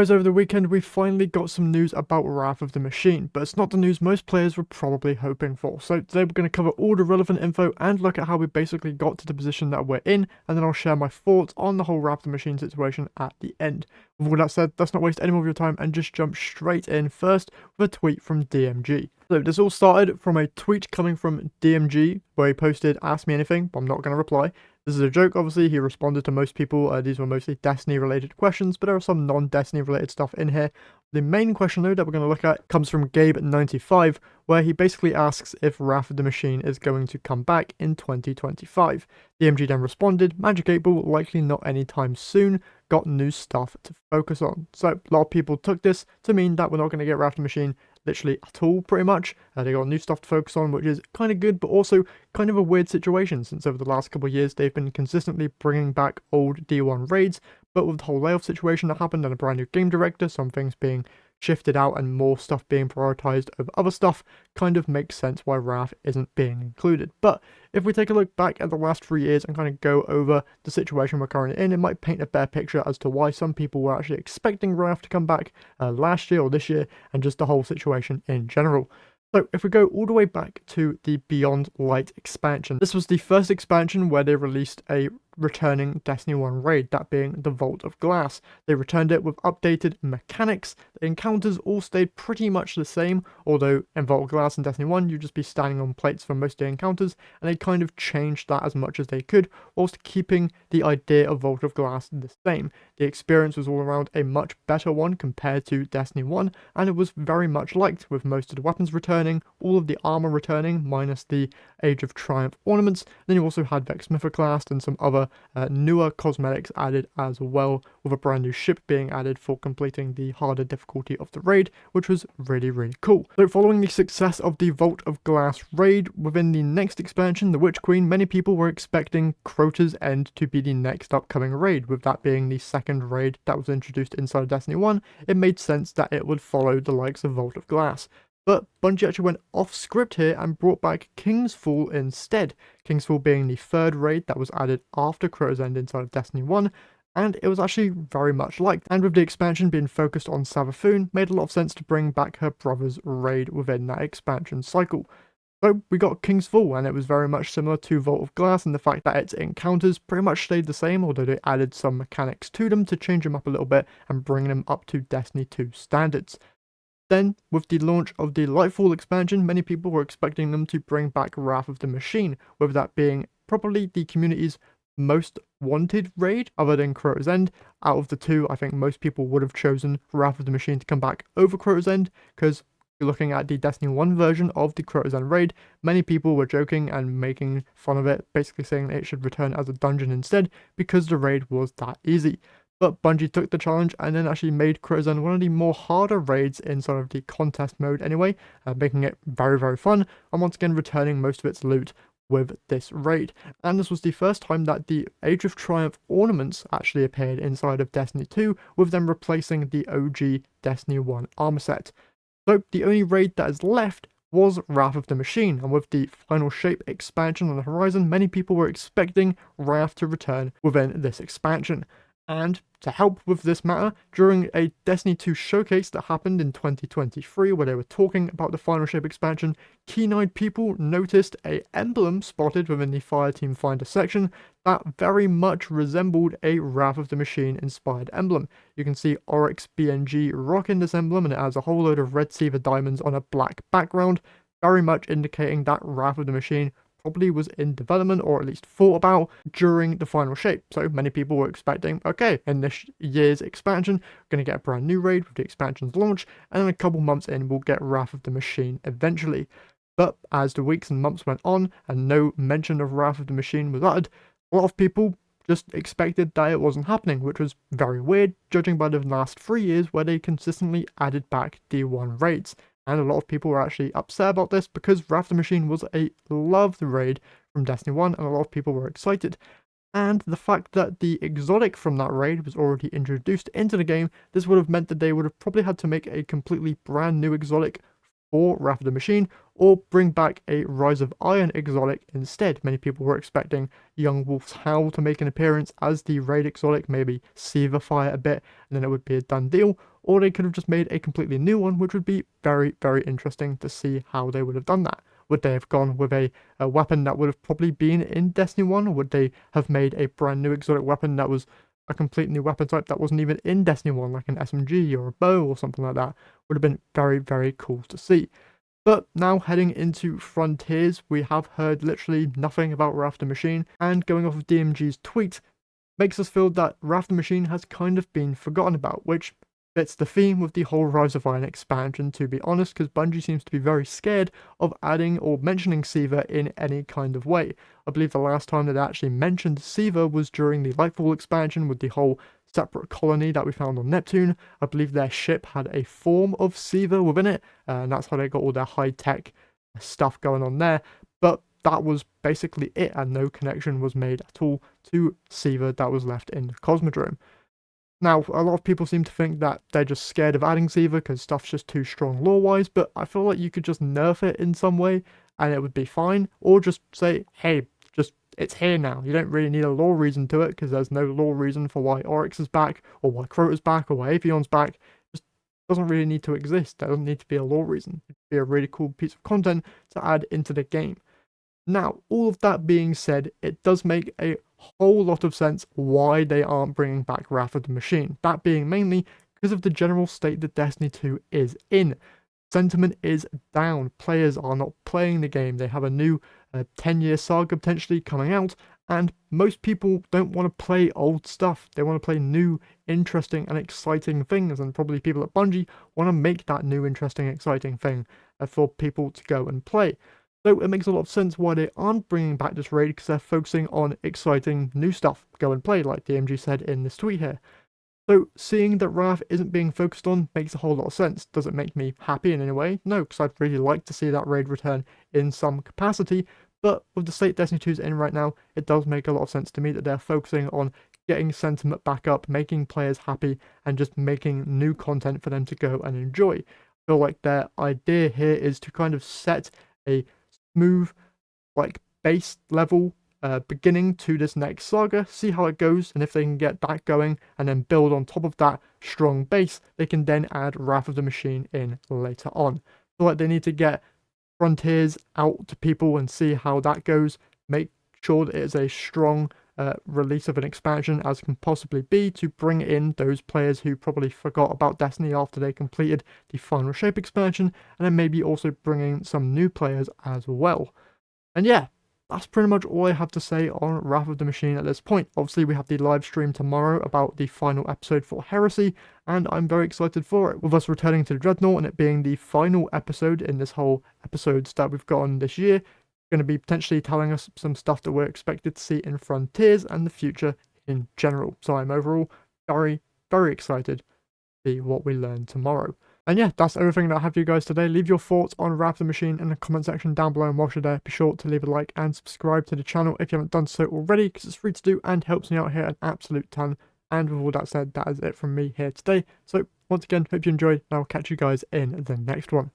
Guys, over the weekend we finally got some news about Wrath of the Machine, but it's not the news most players were probably hoping for. So today we're going to cover all the relevant info and look at how we basically got to the position that we're in, and then I'll share my thoughts on the whole Wrath of the Machine situation at the end. With all that said, let's not waste any more of your time and just jump straight in first with a tweet from DMG. So this all started from a tweet coming from DMG where he posted, "Ask me anything, but I'm not going to reply." This is a joke, obviously. He responded to most people. These were mostly Destiny related questions, but there are some non-Destiny related stuff in here. The main question though that we're going to look at comes from Gabe95, where he basically asks if Wrath of the Machine is going to come back in 2025. DMG then responded, "Magic 8 Ball, likely not anytime soon. Got new stuff to focus on." So a lot of people took this to mean that we're not going to get Wrath of the Machine literally at all, pretty much. They got new stuff to focus on, which is kind of good, but also kind of a weird situation, since over the last couple of years they've been consistently bringing back old D1 raids, but with the whole layoff situation that happened and a brand new game director, some things being shifted out and more stuff being prioritized over other stuff, kind of makes sense why Wrath isn't being included. But if we take a look back at the last 3 years and kind of go over the situation we're currently in, it might paint a better picture as to why some people were actually expecting Wrath to come back last year or this year, and just the whole situation in general. So if we go all the way back to the Beyond Light expansion, this was the first expansion where they released a returning Destiny 1 raid, that being the Vault of Glass. They returned it with updated mechanics. The encounters all stayed pretty much the same, although in Vault of Glass and Destiny 1 you'd just be standing on plates for most of the encounters, and they kind of changed that as much as they could, whilst keeping the idea of Vault of Glass the same. The experience was all around a much better one compared to Destiny 1, and it was very much liked, with most of the weapons returning, all of the armor returning, minus the Age of Triumph ornaments. Then you also had Vex Mythoclast and some other newer cosmetics added as well, with a brand new ship being added for completing the harder difficulty of the raid, which was really cool. So following the success of the Vault of Glass raid, within the next expansion, the Witch Queen, many people were expecting Crota's End to be the next upcoming raid. With that being the second raid that was introduced inside of Destiny 1, it made sense that it would follow the likes of Vault of Glass. But Bungie actually went off script here and brought back King's Fall instead. King's Fall being the third raid that was added after Crota's End inside of Destiny 1, and it was actually very much liked. And with the expansion being focused on Savathun, made a lot of sense to bring back her brother's raid within that expansion cycle. So we got King's Fall, and it was very much similar to Vault of Glass in the fact that its encounters pretty much stayed the same, although they added some mechanics to them to change them up a little bit and bring them up to Destiny 2 standards. Then, with the launch of the Lightfall expansion, many people were expecting them to bring back Wrath of the Machine, with that being probably the community's most wanted raid, other than Crota's End. Out of the two, I think most people would have chosen Wrath of the Machine to come back over Crota's End, because looking at the Destiny 1 version of the Crota's End raid, many people were joking and making fun of it, basically saying that it should return as a dungeon instead, because the raid was that easy. But Bungie took the challenge and then actually made Crota's End one of the more harder raids in sort of the contest mode anyway, making it very fun, and once again returning most of its loot with this raid. And this was the first time that the Age of Triumph ornaments actually appeared inside of Destiny 2, with them replacing the OG Destiny 1 armor set. So the only raid that is left was Wrath of the Machine, and with the Final Shape expansion on the horizon, many people were expecting Wrath to return within this expansion. And to help with this matter, during a Destiny 2 showcase that happened in 2023 where they were talking about the Final Shape expansion, keen-eyed people noticed an emblem spotted within the Fireteam Finder section that very much resembled a Wrath of the Machine inspired emblem. You can see Oryx BNG rocking this emblem, and it has a whole load of red Seaver diamonds on a black background, very much indicating that Wrath of the Machine probably was in development, or at least thought about, during the Final Shape. So many people were expecting, okay, in this year's expansion, we're going to get a brand new raid with the expansion's launch, and then a couple months in, we'll get Wrath of the Machine eventually. But as the weeks and months went on, and no mention of Wrath of the Machine was uttered, a lot of people just expected that it wasn't happening, which was very weird, judging by the last 3 years where they consistently added back D1 raids. And a lot of people were actually upset about this, because Wrath of the Machine was a loved raid from Destiny 1, and a lot of people were excited. And the fact that the exotic from that raid was already introduced into the game, this would have meant that they would have probably had to make a completely brand new exotic for Wrath of the Machine, or bring back a Rise of Iron exotic instead. Many people were expecting Young Wolf's Howl to make an appearance as the raid exotic, maybe Seaver Fire a bit, and then it would be a done deal. or they could have just made a completely new one, which would be very, very interesting to see how they would have done that. Would they have gone with a weapon that would have probably been in Destiny 1, or would they have made a brand new exotic weapon that was a complete new weapon type that wasn't even in Destiny 1, like an SMG or a bow or something like that? Would have been very, very cool to see. But now heading into Frontiers, we have heard literally nothing about Wrath of the Machine, and going off of DMG's tweet, makes us feel that Wrath of the Machine has kind of been forgotten about, which fits the theme with the whole Rise of Iron expansion, to be honest, because Bungie seems to be very scared of adding or mentioning Siva in any kind of way. I believe the last time that they actually mentioned Siva was during the Lightfall expansion with the whole separate colony that we found on Neptune. I believe their ship had a form of Siva within it, and that's how they got all their high-tech stuff going on there. But that was basically it, and no connection was made at all to Siva that was left in the Cosmodrome. Now, a lot of people seem to think that they're just scared of adding Siva because stuff's just too strong lore-wise, but I feel like you could just nerf it in some way and it would be fine, or just say, hey, just it's here now. You don't really need a lore reason to it because there's no lore reason for why Oryx is back, or why Crota's back, or why Aphion's back. It just doesn't really need to exist. There doesn't need to be a lore reason. It'd be a really cool piece of content to add into the game. Now, all of that being said, it does make a whole lot of sense why they aren't bringing back Wrath of the Machine. That being mainly because of the general state that Destiny 2 is in. Sentiment is down. Players are not playing the game. They have a new 10-year saga potentially coming out, and most people don't want to play old stuff. They want to play new, interesting, and exciting things, and probably people at Bungie want to make that new, interesting, exciting thing for people to go and play. So it makes a lot of sense why they aren't bringing back this raid, because they're focusing on exciting new stuff. Go and play, like DMG said in this tweet here. So seeing that Wrath isn't being focused on makes a whole lot of sense. Does it make me happy in any way? No, because I'd really like to see that raid return in some capacity. But with the state Destiny 2 is in right now, it does make a lot of sense to me that they're focusing on getting sentiment back up, making players happy, and just making new content for them to go and enjoy. I feel like their idea here is to kind of set a smooth, like, base level beginning to this next saga, see how it goes, and if they can get that going and then build on top of that strong base, they can then add Wrath of the Machine in later on. I feel like they need to get Frontiers out to people and see how that goes, make sure that it is a strong release of an expansion as can possibly be, to bring in those players who probably forgot about Destiny after they completed the Final Shape expansion, and then maybe also bringing some new players as well. And yeah, that's pretty much all I have to say on Wrath of the Machine at this point. Obviously, we have the live stream tomorrow about the final episode for Heresy, and I'm very excited for it. With us returning to the Dreadnought and it being the final episode in this whole episodes that we've got on this year, going to be potentially telling us some stuff that we're expected to see in Frontiers and the future in general. So I'm overall very, very excited to see what we learn tomorrow. And yeah, that's everything that I have for you guys today. Leave your thoughts on Wrath of the Machine in the comment section down below, and whilst you're there, be sure to leave a like and subscribe to the channel if you haven't done so already, because it's free to do and helps me out here an absolute ton. And with all that said, that is it from me here today. So once again, hope you enjoyed, and I'll catch you guys in the next one.